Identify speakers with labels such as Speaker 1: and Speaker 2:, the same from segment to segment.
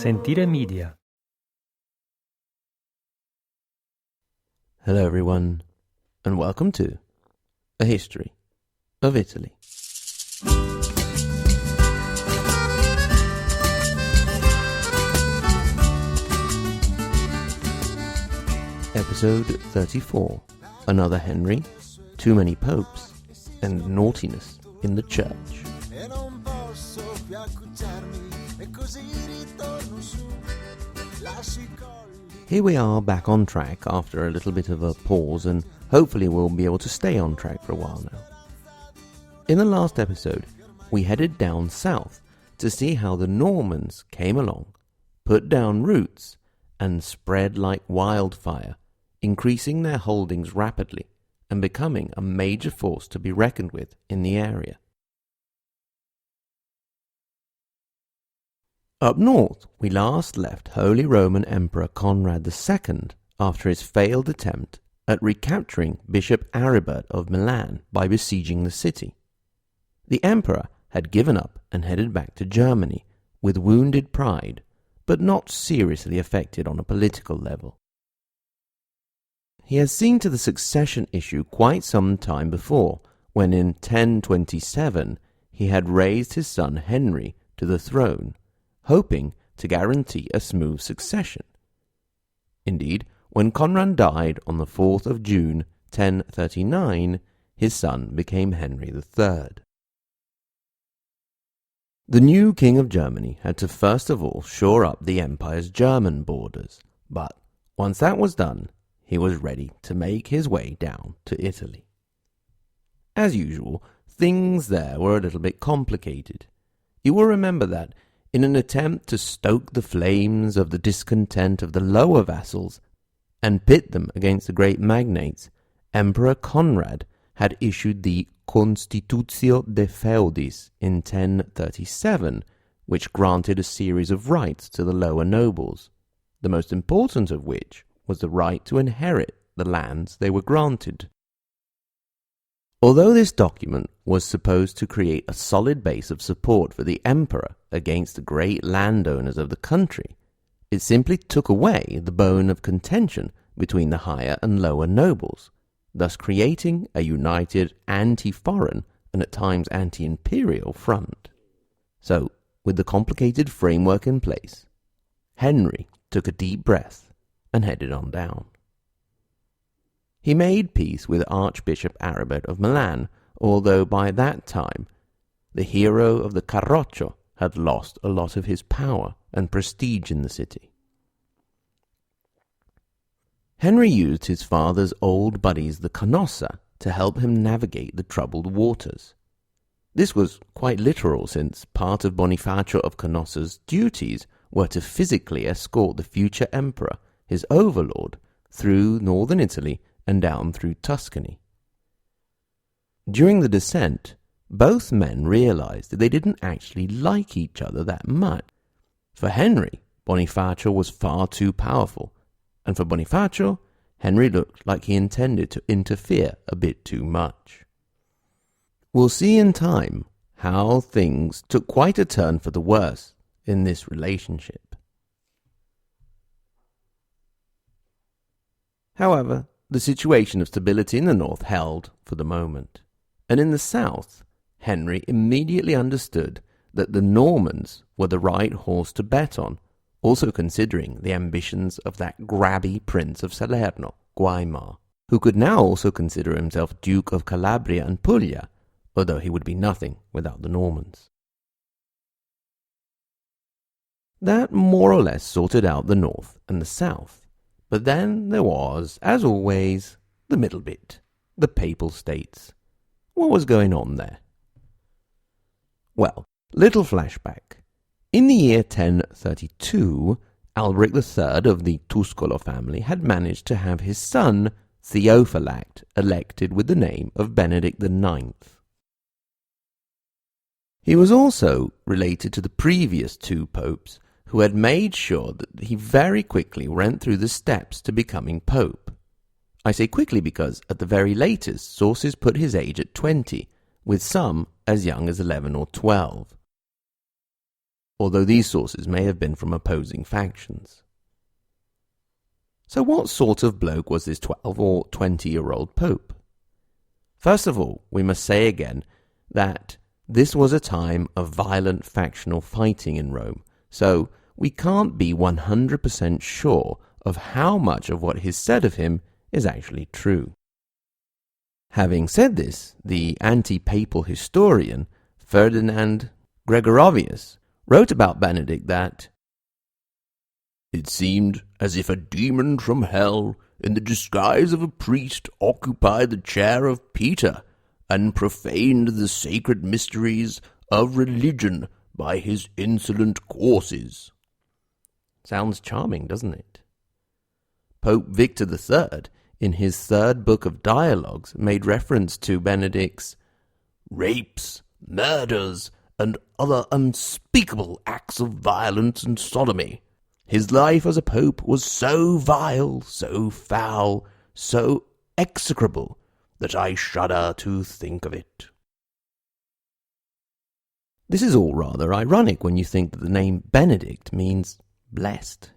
Speaker 1: Sentire Media.
Speaker 2: Hello everyone, and welcome to A History of Italy. Episode 34, Another Henry, Too Many Popes, and Naughtiness in the Church. Here we are back on track after a little bit of a pause, and hopefully we'll be able to stay on track for a while now. In the last episode, we headed down south to see how the Normans came along, put down roots, and spread like wildfire, increasing their holdings rapidly and becoming a major force to be reckoned with in the area. Up north, we last left Holy Roman Emperor Conrad II after his failed attempt at recapturing Bishop Aribert of Milan by besieging the city. The emperor had given up and headed back to Germany with wounded pride, but not seriously affected on a political level. He has seen to the succession issue quite some time before, when in 1027 he had raised his son Henry to the throne, hoping to guarantee a smooth succession. Indeed, when Conrad died on the 4th of June 1039, his son became Henry III. The new king of Germany had to first of all shore up the empire's German borders, but once that was done, he was ready to make his way down to Italy. As usual, things there were a little bit complicated. You will remember that in an attempt to stoke the flames of the discontent of the lower vassals and pit them against the great magnates, Emperor Conrad had issued the Constitutio de Feudis in 1037, which granted a series of rights to the lower nobles, the most important of which was the right to inherit the lands they were granted. Although this document was supposed to create a solid base of support for the emperor against the great landowners of the country, it simply took away the bone of contention between the higher and lower nobles, thus creating a united anti-foreign and at times anti-imperial front. So, with the complicated framework in place, Henry took a deep breath and headed on down. He made peace with Archbishop Aribert of Milan, although by that time the hero of the Carroccio had lost a lot of his power and prestige in the city. Henry used his father's old buddies the Canossa to help him navigate the troubled waters. This was quite literal, since part of Bonifacio of Canossa's duties were to physically escort the future emperor, his overlord, through northern Italy and down through Tuscany. During the descent, both men realized that they didn't actually like each other that much. For Henry, Bonifacio was far too powerful, and for Bonifacio, Henry looked like he intended to interfere a bit too much. We'll see in time how things took quite a turn for the worse in this relationship. However, the situation of stability in the north held for the moment, and in the south, Henry immediately understood that the Normans were the right horse to bet on, also considering the ambitions of that grabby Prince of Salerno, Guaimar, who could now also consider himself Duke of Calabria and Puglia, although he would be nothing without the Normans. That more or less sorted out the north and the south. But then there was, as always, the middle bit, the Papal States. What was going on there? Well, little flashback. In the year 1032, Alberic III of the Tuscolo family had managed to have his son, Theophylact, elected with the name of Benedict IX. He was also related to the previous two popes, who had made sure that he very quickly went through the steps to becoming pope. I say quickly because, at the very latest, sources put his age at 20, with some as young as 11 or 12. although these sources may have been from opposing factions. So what sort of bloke was this 12 or 20-year-old pope? First of all, we must say again that this was a time of violent factional fighting in Rome, so we can't be 100% sure of how much of what is said of him is actually true. Having said this, the anti-papal historian Ferdinand Gregorovius wrote about Benedict that it seemed as if a demon from hell, in the disguise of a priest, occupied the chair of Peter, and profaned the sacred mysteries of religion by his insolent courses. Sounds charming, doesn't it? Pope Victor III, in his third book of Dialogues, made reference to Benedict's rapes, murders, and other unspeakable acts of violence and sodomy. His life as a pope was so vile, so foul, so execrable, that I shudder to think of it. This is all rather ironic when you think that the name Benedict means blessed.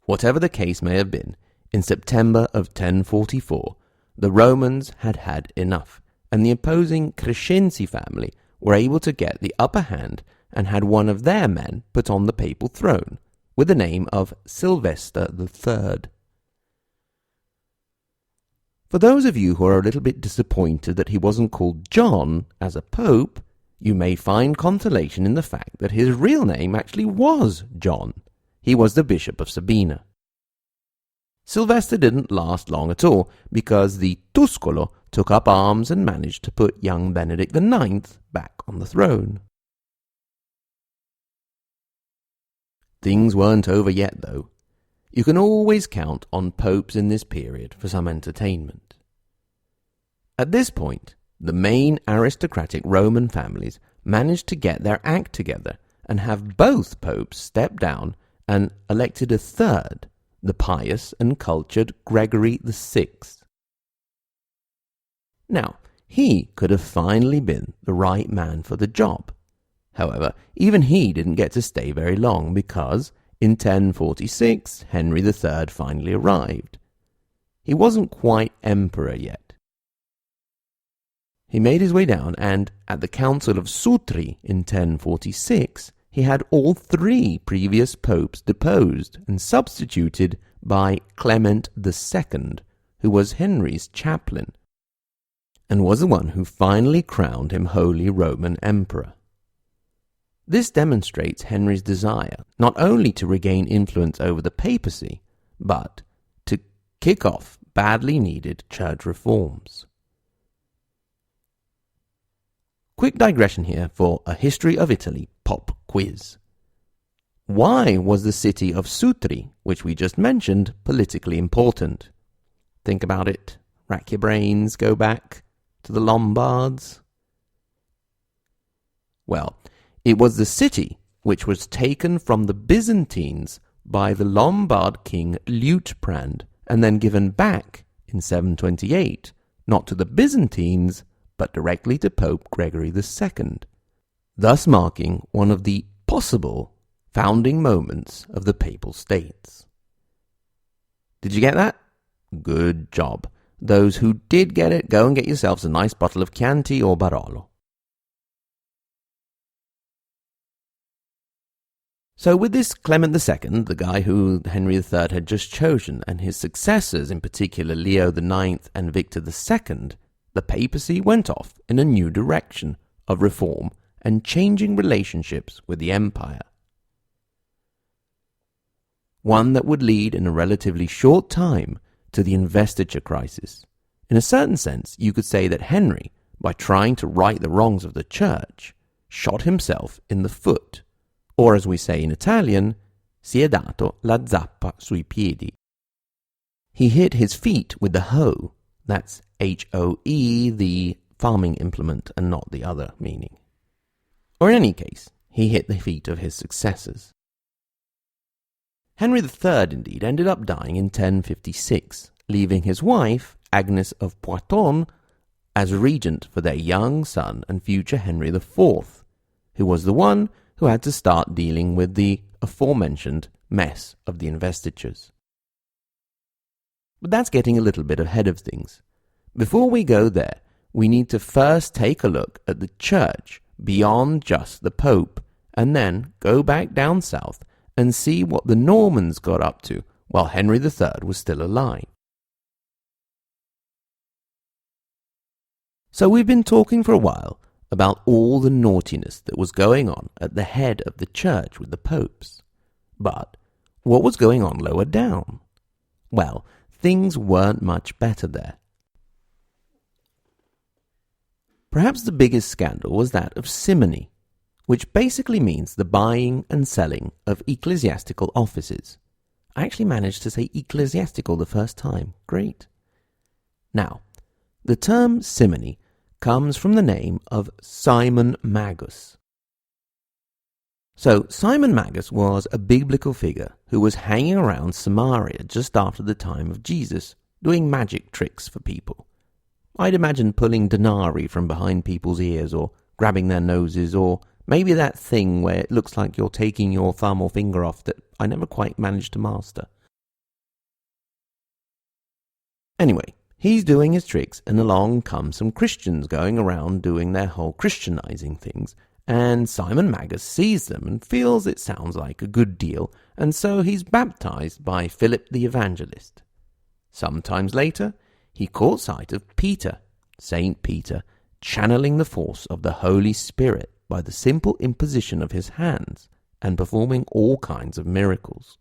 Speaker 2: Whatever the case may have been, in September of 1044, the Romans had had enough, and the opposing Crescenzi family were able to get the upper hand and had one of their men put on the papal throne, with the name of Sylvester III. For those of you who are a little bit disappointed that he wasn't called John as a pope, you may find consolation in the fact that his real name actually was John. He was the Bishop of Sabina. Sylvester didn't last long at all, because the Tuscolo took up arms and managed to put young Benedict IX back on the throne. Things weren't over yet, though. You can always count on popes in this period for some entertainment. At this point, the main aristocratic Roman families managed to get their act together and have both popes step down and elected a third, the pious and cultured Gregory VI. Now, he could have finally been the right man for the job. However, even he didn't get to stay very long because, in 1046, Henry III finally arrived. He wasn't quite emperor yet. He made his way down, and at the Council of Sutri in 1046, he had all three previous popes deposed and substituted by Clement II, who was Henry's chaplain, and was the one who finally crowned him Holy Roman Emperor. This demonstrates Henry's desire not only to regain influence over the papacy, but to kick off badly needed church reforms. Quick digression here for a History of Italy pop quiz. Why was the city of Sutri, which we just mentioned, politically important? Think about it. Rack your brains. Go back to the Lombards. Well, it was the city which was taken from the Byzantines by the Lombard king Liutprand and then given back in 728, not to the Byzantines, but directly to Pope Gregory II, thus marking one of the possible founding moments of the Papal States. Did you get that? Good job. Those who did get it, go and get yourselves a nice bottle of Chianti or Barolo. So with this Clement II, the guy who Henry III had just chosen, and his successors, in particular Leo IX and Victor II, the papacy went off in a new direction of reform and changing relationships with the empire. One that would lead in a relatively short time to the investiture crisis. In a certain sense, you could say that Henry, by trying to right the wrongs of the church, shot himself in the foot. Or as we say in Italian, si è dato la zappa sui piedi. He hit his feet with the hoe. That's H-O-E, the farming implement, and not the other meaning. Or in any case, he hit the feet of his successors. Henry III, indeed, ended up dying in 1056, leaving his wife, Agnes of Poitou, as regent for their young son and future Henry IV, who was the one who had to start dealing with the aforementioned mess of the investitures. But that's getting a little bit ahead of things. Before we go there, we need to first take a look at the church beyond just the Pope, and then go back down south and see what the Normans got up to while Henry III was still alive. So we've been talking for a while about all the naughtiness that was going on at the head of the church with the popes. But what was going on lower down? Well, things weren't much better there. Perhaps the biggest scandal was that of simony, which basically means the buying and selling of ecclesiastical offices. I actually managed to say ecclesiastical the first time. Great. Now, the term simony comes from the name of Simon Magus. So, Simon Magus was a biblical figure who was hanging around Samaria just after the time of Jesus, doing magic tricks for people. I'd imagine pulling denarii from behind people's ears, or grabbing their noses, or maybe that thing where it looks like you're taking your thumb or finger off that I never quite managed to master. Anyway, he's doing his tricks, and along come some Christians going around doing their whole Christianizing things, and Simon Magus sees them and feels it sounds like a good deal, and so he's baptized by Philip the Evangelist. Sometimes later, he caught sight of Peter, Saint Peter, channeling the force of the Holy Spirit by the simple imposition of his hands and performing all kinds of miracles.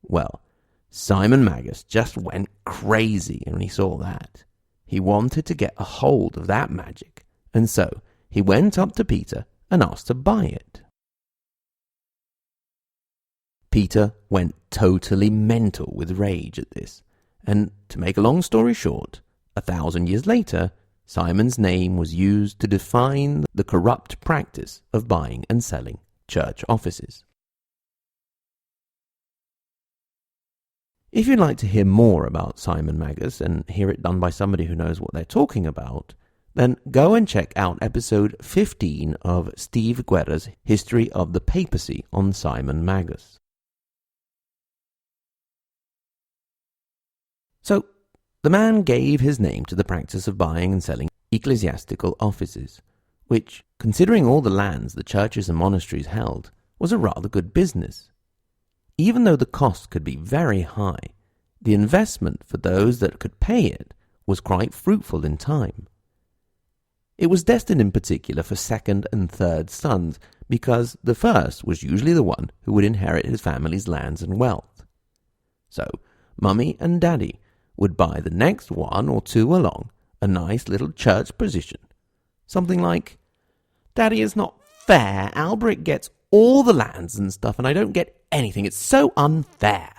Speaker 2: Well, Simon Magus just went crazy when he saw that. He wanted to get a hold of that magic, and so he went up to Peter and asked to buy it. Peter went totally mental with rage at this, and to make a long story short, 1,000 years later, Simon's name was used to define the corrupt practice of buying and selling church offices. If you'd like to hear more about Simon Magus and hear it done by somebody who knows what they're talking about, then go and check out episode 15 of Steve Guerra's History of the Papacy on Simon Magus. So, the man gave his name to the practice of buying and selling ecclesiastical offices, which, considering all the lands the churches and monasteries held, was a rather good business. Even though the cost could be very high, the investment for those that could pay it was quite fruitful in time. It was destined in particular for second and third sons, because the first was usually the one who would inherit his family's lands and wealth. So, Mummy and Daddy would buy the next one or two along a nice little church position. Something like, "Daddy, it's not fair. Alberic gets all the lands and stuff, and I don't get anything. It's so unfair."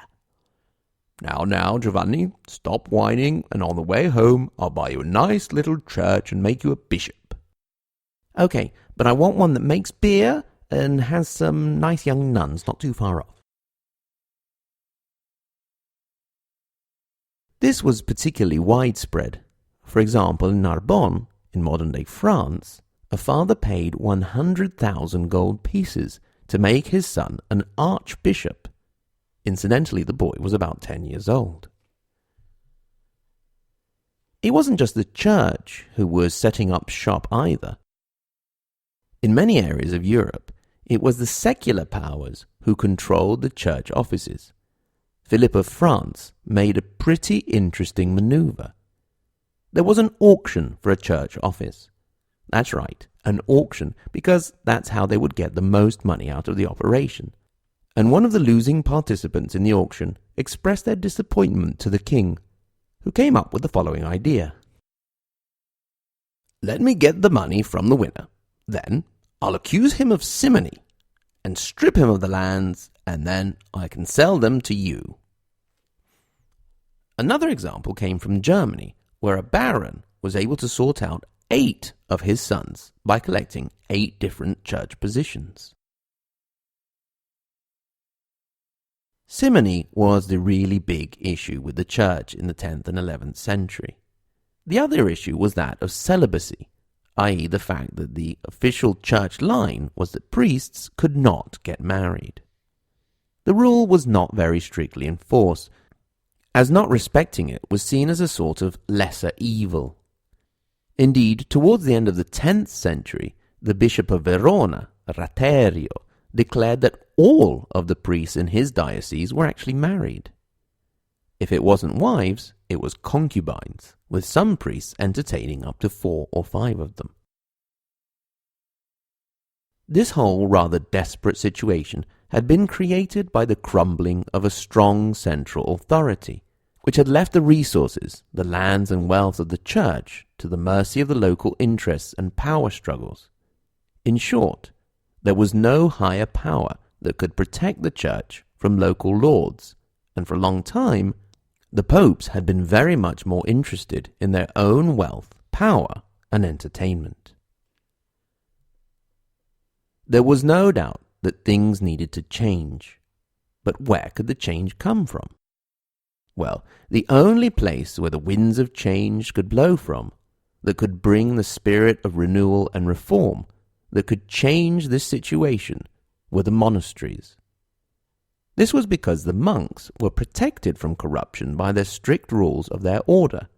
Speaker 2: Now, Giovanni, stop whining, and on the way home, I'll buy you a nice little church and make you a bishop. Okay, but I want one that makes beer and has some nice young nuns not too far off. This was particularly widespread. For example, in Narbonne, in modern-day France, a father paid 100,000 gold pieces to make his son an archbishop. Incidentally, the boy was about 10 years old. It wasn't just the church who was setting up shop either. In many areas of Europe, it was the secular powers who controlled the church offices. Philip of France made a pretty interesting maneuver. There was an auction for a church office. That's right, an auction, because that's how they would get the most money out of the operation. And one of the losing participants in the auction expressed their disappointment to the king, who came up with the following idea. "Let me get the money from the winner. Then I'll accuse him of simony and strip him of the lands, and then I can sell them to you." Another example came from Germany, where a baron was able to sort out 8 of his sons by collecting 8 different church positions. Simony was the really big issue with the church in the 10th and 11th century. The other issue was that of celibacy, i.e. the fact that the official church line was that priests could not get married. The rule was not very strictly enforced, as not respecting it was seen as a sort of lesser evil. Indeed, towards the end of the 10th century, the Bishop of Verona, Raterio, declared that all of the priests in his diocese were actually married. If it wasn't wives, it was concubines, with some priests entertaining up to 4 or 5 of them. This whole rather desperate situation had been created by the crumbling of a strong central authority, which had left the resources, the lands and wealth of the church to the mercy of the local interests and power struggles. In short, there was no higher power that could protect the church from local lords, and for a long time, the popes had been very much more interested in their own wealth, power, and entertainment. There was no doubt that things needed to change. But where could the change come from? Well, the only place where the winds of change could blow from, that could bring the spirit of renewal and reform, that could change this situation, were the monasteries. This was because the monks were protected from corruption by the strict rules of their order.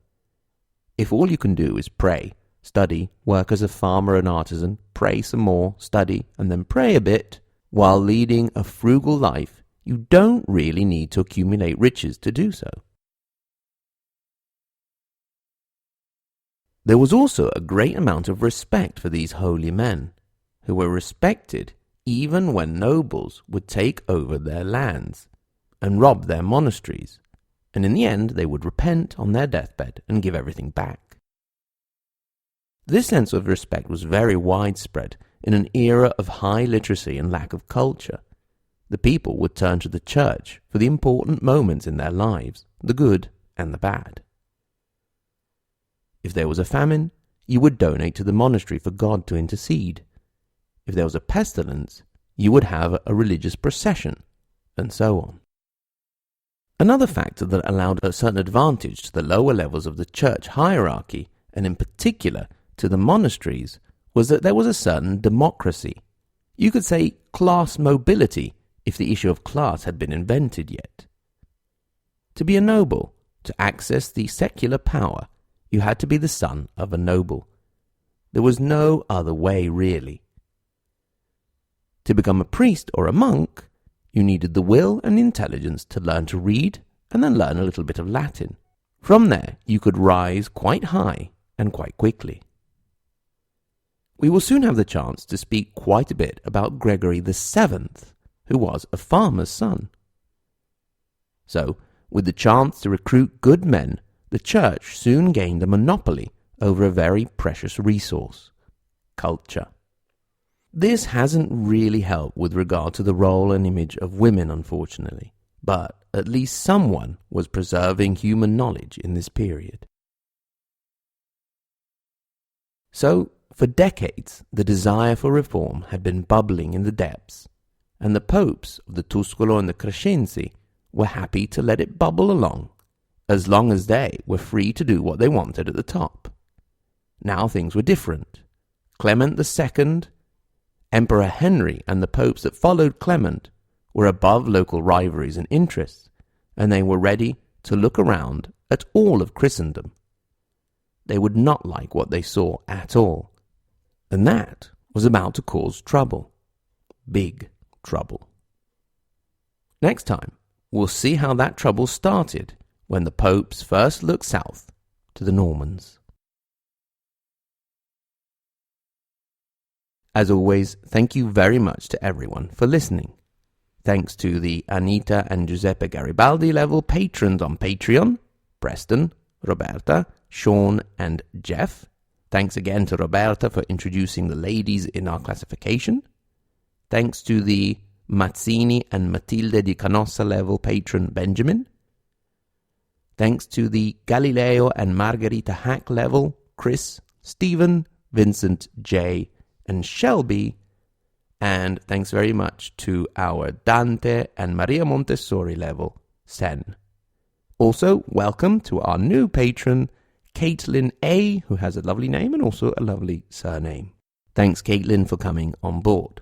Speaker 2: If all you can do is pray, study, work as a farmer and artisan, pray some more, study, and then pray a bit, while leading a frugal life, you don't really need to accumulate riches to do so. There was also a great amount of respect for these holy men, who were respected even when nobles would take over their lands and rob their monasteries, and in the end they would repent on their deathbed and give everything back. This sense of respect was very widespread in an era of high literacy and lack of culture. The people would turn to the church for the important moments in their lives, the good and the bad. If there was a famine, you would donate to the monastery for God to intercede. If there was a pestilence, you would have a religious procession, and so on. Another factor that allowed a certain advantage to the lower levels of the church hierarchy, and in particular to the monasteries, was that there was a certain democracy. You could say class mobility, if the issue of class had been invented yet. To be a noble, to access the secular power, you had to be the son of a noble. There was no other way, really. To become a priest or a monk, you needed the will and intelligence to learn to read and then learn a little bit of Latin. From there, you could rise quite high and quite quickly. We will soon have the chance to speak quite a bit about Gregory VII, who was a farmer's son. So, with the chance to recruit good men, the church soon gained a monopoly over a very precious resource: culture. This hasn't really helped with regard to the role and image of women, unfortunately, but at least someone was preserving human knowledge in this period. So, for decades, the desire for reform had been bubbling in the depths, and the popes of the Tuscolo and the Crescenzi were happy to let it bubble along, as long as they were free to do what they wanted at the top. Now things were different. Clement II, Emperor Henry, and the popes that followed Clement were above local rivalries and interests, and they were ready to look around at all of Christendom. They would not like what they saw at all, and that was about to cause trouble. Big trouble. Next time, we'll see how that trouble started when the popes first looked south to the Normans. As always, thank you very much to everyone for listening. Thanks to the Anita and Giuseppe Garibaldi level patrons on Patreon, Preston, Roberta, Sean, and Jeff. Thanks again to Roberta for introducing the ladies in our classification. Thanks to the Mazzini and Matilde di Canossa level patron Benjamin. Thanks to the Galileo and Margherita Hack level Chris, Stephen, Vincent, Jay, and Shelby. And thanks very much to our Dante and Maria Montessori level Sen. Also, welcome to our new patron Caitlin A., who has a lovely name and also a lovely surname. Thanks, Caitlin, for coming on board.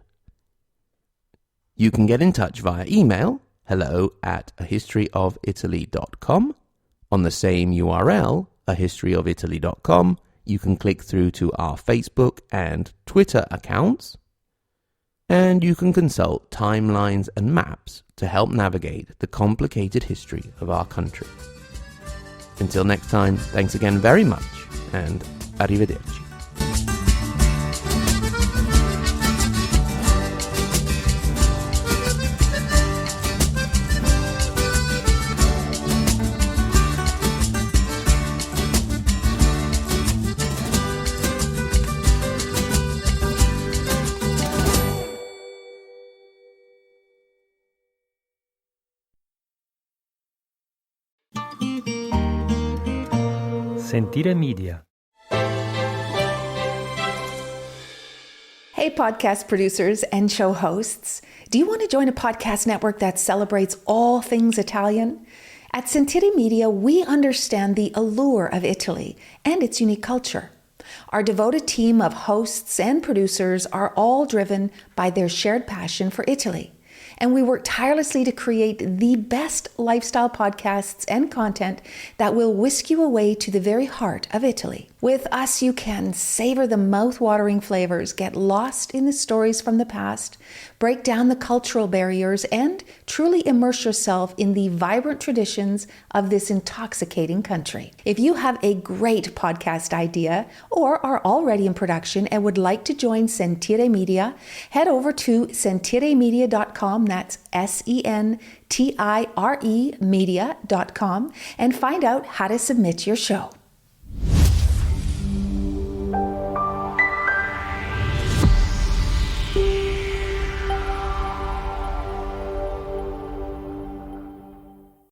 Speaker 2: You can get in touch via email, hello@ahistoryofitaly.com. On the same URL, ahistoryofitaly.com, you can click through to our Facebook and Twitter accounts, and you can consult timelines and maps to help navigate the complicated history of our country. Until next time, thanks again very much, and arrivederci.
Speaker 1: Sentire Media.
Speaker 3: Hey, podcast producers and show hosts. Do you want to join a podcast network that celebrates all things Italian? At Sentire Media, we understand the allure of Italy and its unique culture. Our devoted team of hosts and producers are all driven by their shared passion for Italy. And we work tirelessly to create the best lifestyle podcasts and content that will whisk you away to the very heart of Italy. With us, you can savor the mouth-watering flavors, get lost in the stories from the past, break down the cultural barriers, and truly immerse yourself in the vibrant traditions of this intoxicating country. If you have a great podcast idea or are already in production and would like to join Sentire Media, head over to sentiremedia.com, that's SENTIRE media.com, and find out how to submit your show.